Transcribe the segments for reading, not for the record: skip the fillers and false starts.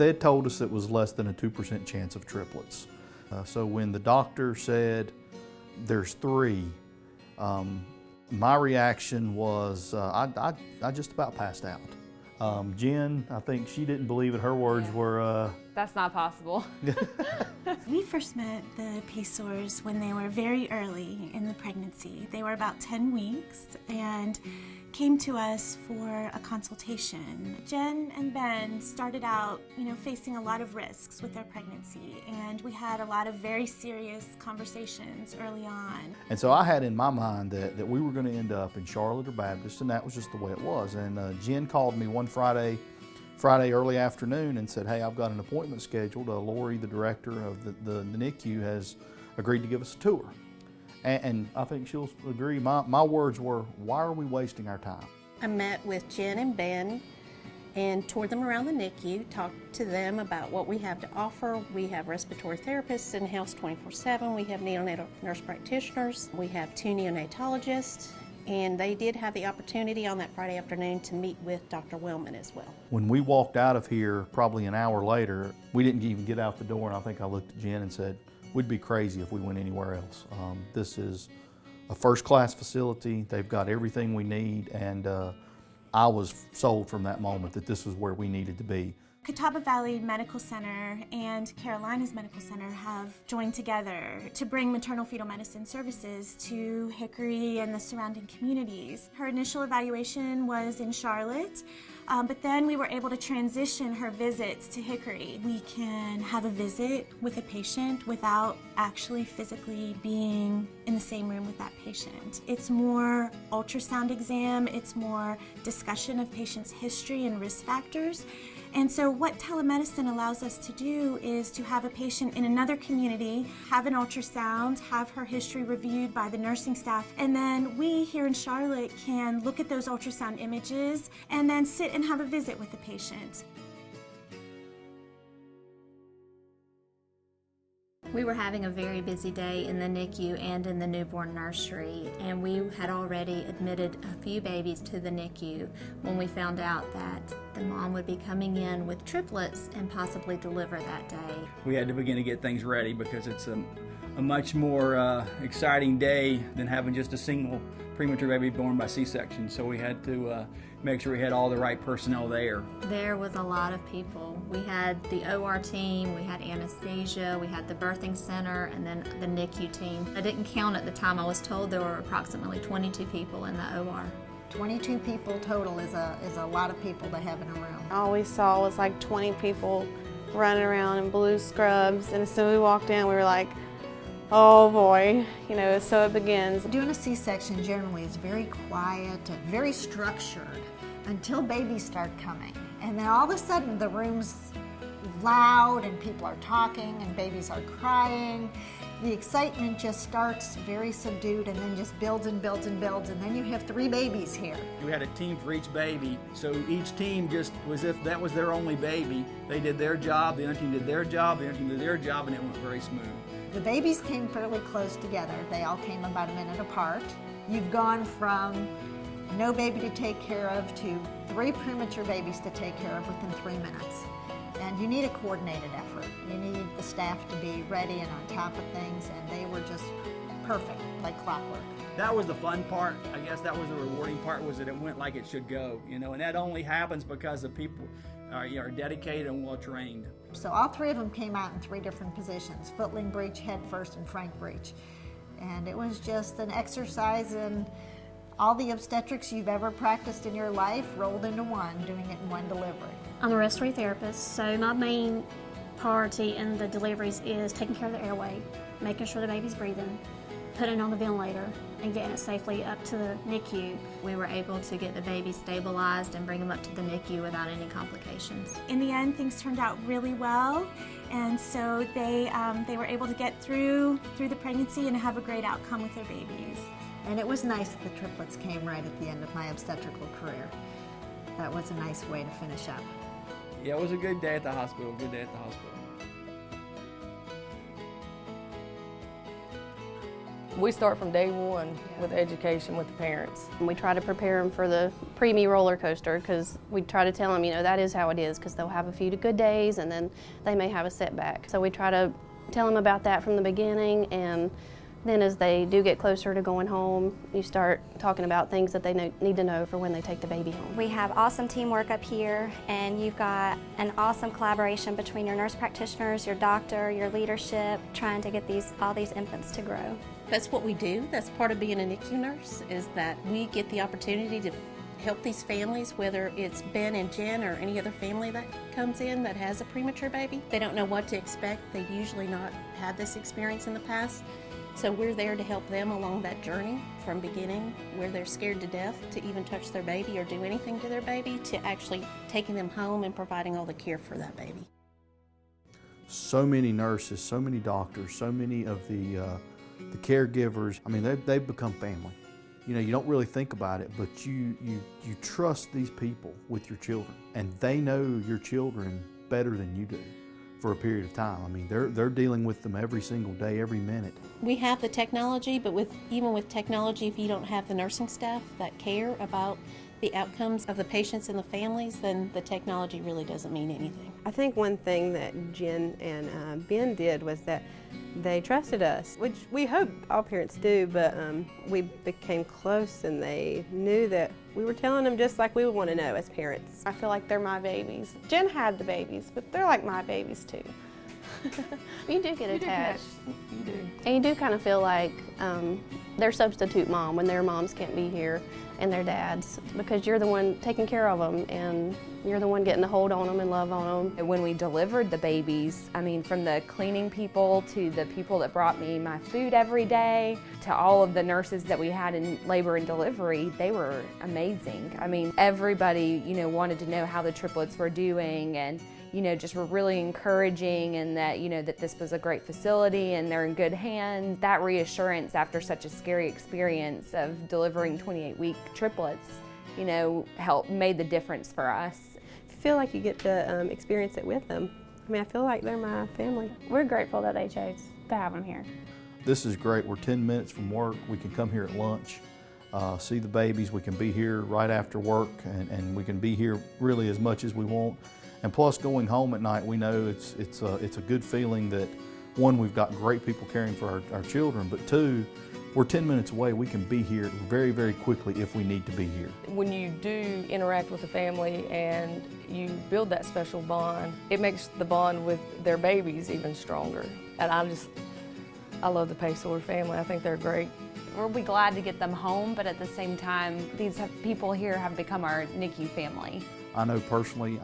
they had told us it was less than a 2% chance of triplets. So when the doctor said there's 3, my reaction was I just about passed out. Jen, I think she didn't believe it. Her words were, "That's not possible." We first met the Payseurs when they were very early in the pregnancy. They were about 10 weeks and came to us for a consultation. Jen and Ben started out, facing a lot of risks with their pregnancy, and we had a lot of very serious conversations early on. And so I had in my mind that we were going to end up in Charlotte or Baptist, and that was just the way it was. And Jen called me one Friday early afternoon and said, "Hey, I've got an appointment scheduled. Lori, the director of the NICU, has agreed to give us a tour." And I think she'll agree. My words were, "Why are we wasting our time?" I met with Jen and Ben and toured them around the NICU, talked to them about what we have to offer. We have respiratory therapists in-house 24/7. We have neonatal nurse practitioners. We have 2 neonatologists. And they did have the opportunity on that Friday afternoon to meet with Dr. Wellman as well. When we walked out of here, probably an hour later, we didn't even get out the door, and I think I looked at Jen and said, "We'd be crazy if we went anywhere else. This is a first-class facility. They've got everything we need," and I was sold from that moment that this was where we needed to be. Catawba Valley Medical Center and Carolina's Medical Center have joined together to bring maternal fetal medicine services to Hickory and the surrounding communities. Her initial evaluation was in Charlotte, but then we were able to transition her visits to Hickory. We can have a visit with a patient without actually physically being in the same room with that patient. It's more ultrasound exam, it's more discussion of patient's history and risk factors. And so what telemedicine allows us to do is to have a patient in another community, have an ultrasound, have her history reviewed by the nursing staff, and then we here in Charlotte can look at those ultrasound images and then sit and have a visit with the patient. We were having a very busy day in the NICU and in the newborn nursery, and we had already admitted a few babies to the NICU when we found out that the mom would be coming in with triplets and possibly deliver that day. We had to begin to get things ready because it's a much more exciting day than having just a single premature baby born by C-section. So we had to make sure we had all the right personnel there. There was a lot of people. We had the OR team, we had anesthesia, we had the birthing center, and then the NICU team. I didn't count at the time. I was told there were approximately 22 people in the OR. 22 people total is a lot of people to have in a room. All we saw was like 20 people running around in blue scrubs, and as soon as we walked in, we were like, oh boy, so it begins. Doing a C-section generally is very quiet and very structured until babies start coming. And then all of a sudden the room's loud and people are talking and babies are crying. The excitement just starts very subdued and then just builds and builds and builds, and then you have 3 babies here. We had a team for each baby, so each team just was if that was their only baby. They did their job, the other team did their job, the other team did their job, and it went very smooth. The babies came fairly close together. They all came about a minute apart. You've gone from no baby to take care of to 3 premature babies to take care of within 3 minutes. And you need a coordinated effort. You need the staff to be ready and on top of things, and they were just perfect, like clockwork. That was the fun part. I guess that was the rewarding part, was that it went like it should go, and that only happens because the people are dedicated and well trained. So all 3 of them came out in 3 different positions: footling breech, head first, and frank breech. And it was just an exercise in all the obstetrics you've ever practiced in your life rolled into one, doing it in one delivery. I'm a respiratory therapist, so my main priority in the deliveries is taking care of the airway, making sure the baby's breathing, putting it on the ventilator, and getting it safely up to the NICU. We were able to get the baby stabilized and bring them up to the NICU without any complications. In the end, things turned out really well, and so they were able to get through the pregnancy and have a great outcome with their babies. And it was nice that the triplets came right at the end of my obstetrical career. That was a nice way to finish up. Yeah, it was a good day at the hospital, good day at the hospital. We start from day one with education with the parents. And we try to prepare them for the preemie roller coaster because we try to tell them, you know, that is how it is because they'll have a few good days and then they may have a setback. So we try to tell them about that from the beginning, and then as they do get closer to going home, you start talking about things that they need to know for when they take the baby home. We have awesome teamwork up here, and you've got an awesome collaboration between your nurse practitioners, your doctor, your leadership, trying to get all these infants to grow. That's what we do. That's part of being a NICU nurse, is that we get the opportunity to help these families, whether it's Ben and Jen or any other family that comes in that has a premature baby. They don't know what to expect. They've usually not had this experience in the past. So we're there to help them along that journey from beginning, where they're scared to death to even touch their baby or do anything to their baby, to actually taking them home and providing all the care for that baby. So many nurses, so many doctors, so many of the caregivers, I mean, they've become family. You know, you don't really think about it, but you trust these people with your children, and they know your children better than you do for a period of time. I mean, they're dealing with them every single day, every minute. We have the technology, but even with technology, if you don't have the nursing staff that care about the outcomes of the patients and the families, then the technology really doesn't mean anything. I think one thing that Jen and Ben did was that they trusted us, which we hope all parents do, but we became close and they knew that we were telling them just like we would want to know as parents. I feel like they're my babies. Jen had the babies, but they're like my babies too. You do get attached. You do. And you do kind of feel like their substitute mom when their moms can't be here, and their dads, because you're the one taking care of them and you're the one getting to hold on them and love on them. When we delivered the babies, I mean, from the cleaning people to the people that brought me my food every day to all of the nurses that we had in labor and delivery, they were amazing. I mean, everybody, you know, wanted to know how the triplets were doing, and you know, just were really encouraging, and that, you know, that this was a great facility and they're in good hands. That reassurance after such a scary experience of delivering 28-week triplets, you know, made the difference for us. I feel like you get to experience it with them. I mean, I feel like they're my family. We're grateful that they chose to have them here. This is great. We're 10 minutes from work. We can come here at lunch, see the babies. We can be here right after work, and we can be here really as much as we want. And plus, going home at night, we know it's a good feeling that, one, we've got great people caring for our children, but two, we're 10 minutes away. We can be here very, very quickly if we need to be here. When you do interact with the family and you build that special bond, it makes the bond with their babies even stronger. And I love the Payseur family. I think they're great. We'll be glad to get them home, but at the same time, these people here have become our NICU family. I know personally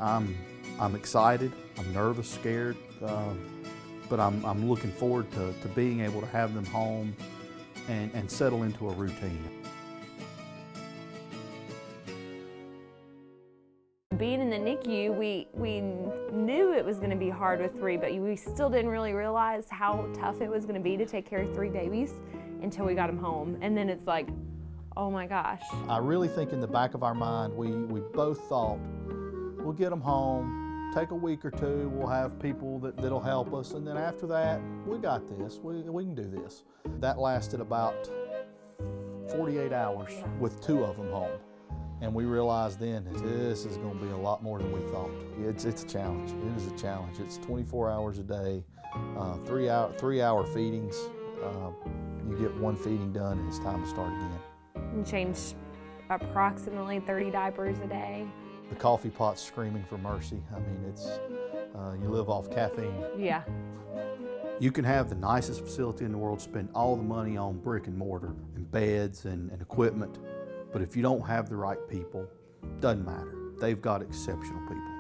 I'm excited, I'm nervous, scared, but I'm looking forward to being able to have them home and settle into a routine. Being in the NICU, we knew it was going to be hard with 3, but we still didn't really realize how tough it was going to be to take care of 3 babies until we got them home. And then it's like, oh my gosh. I really think in the back of our mind, we both thought, we'll get them home, take a week or two, we'll have people that'll help us, and then after that, we got this, we can do this. That lasted about 48 hours with 2 of them home. And we realized then that this is going to be a lot more than we thought. It's a challenge. It is a challenge. It's 24 hours a day, 3-hour feedings. You get 1 feeding done and it's time to start again. We change approximately 30 diapers a day. The coffee pot's screaming for mercy. I mean, it's you live off caffeine. Yeah. You can have the nicest facility in the world, spend all the money on brick and mortar and beds and equipment, but if you don't have the right people, doesn't matter. They've got exceptional people.